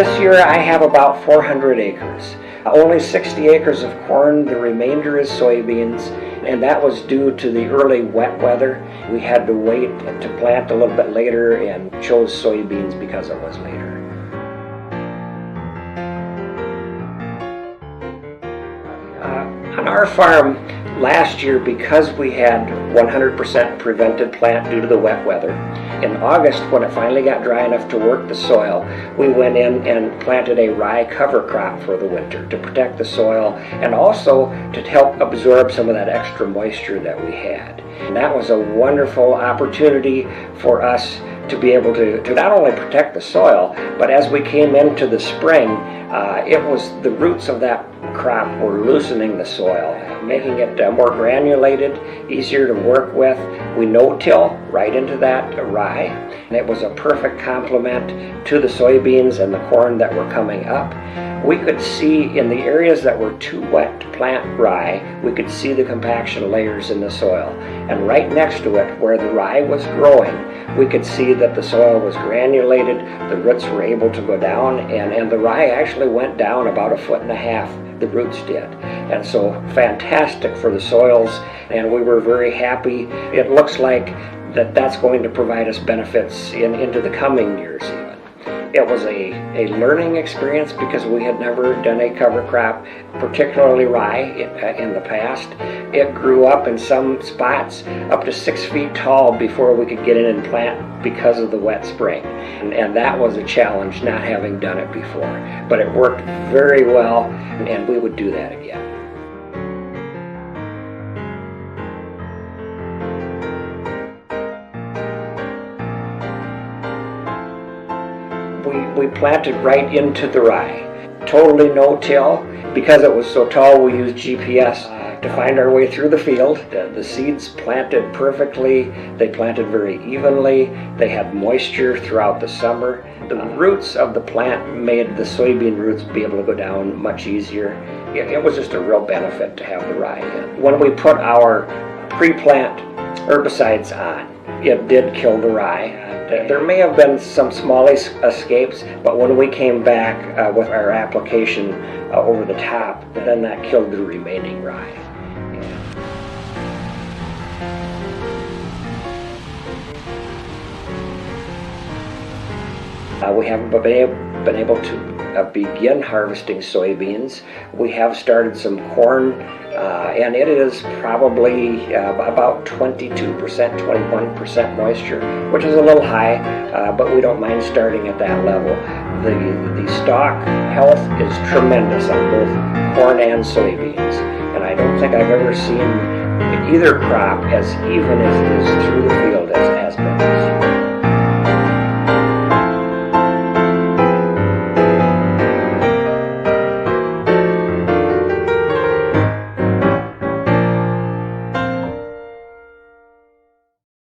This year I have about 400 acres. Only 60 acres of corn, the remainder is soybeans, and that was due to the early wet weather. We had to wait to plant a little bit later and chose soybeans because it was later. On our farm last year, because we had 100% prevented plant due to the wet weather, in August when it finally got dry enough to work the soil, we went in and planted a rye cover crop for the winter to protect the soil and also to help absorb some of that extra moisture that we had. And that was a wonderful opportunity for us to be able to not only protect the soil, but as we came into the spring, it was the roots of that crop were loosening the soil, making it more granulated, easier to work with. We no-till right into that rye, and it was a perfect complement to the soybeans and the corn that were coming up. We could see in the areas that were too wet to plant rye, we could see the compaction layers in the soil. And right next to it, where the rye was growing, we could see that the soil was granulated, the roots were able to go down, and the rye actually went down about 1.5 feet, the roots did. And so fantastic for the soils, and we were very happy. It looks like that's going to provide us benefits into the coming years even. It was a learning experience because we had never done a cover crop, particularly rye, in the past. It grew up in some spots up to 6 feet tall before we could get in and plant because of the wet spring. And that was a challenge, not having done it before. But it worked very well, and we would do that again. We planted right into the rye. Totally no-till. Because it was so tall, we used GPS to find our way through the field. The seeds planted perfectly. They planted very evenly. They had moisture throughout the summer. The roots of the plant made the soybean roots be able to go down much easier. It was just a real benefit to have the rye in. When we put our pre-plant herbicides on, it did kill the rye. There may have been some small escapes, but when we came back with our application over the top, then that killed the remaining rye. We haven't been able to begin harvesting soybeans. We have started some corn, and it is probably about 22%, 21% moisture, which is a little high, but we don't mind starting at that level. The stalk health is tremendous on both corn and soybeans, and I don't think I've ever seen either crop as even as it is through the field as it has been.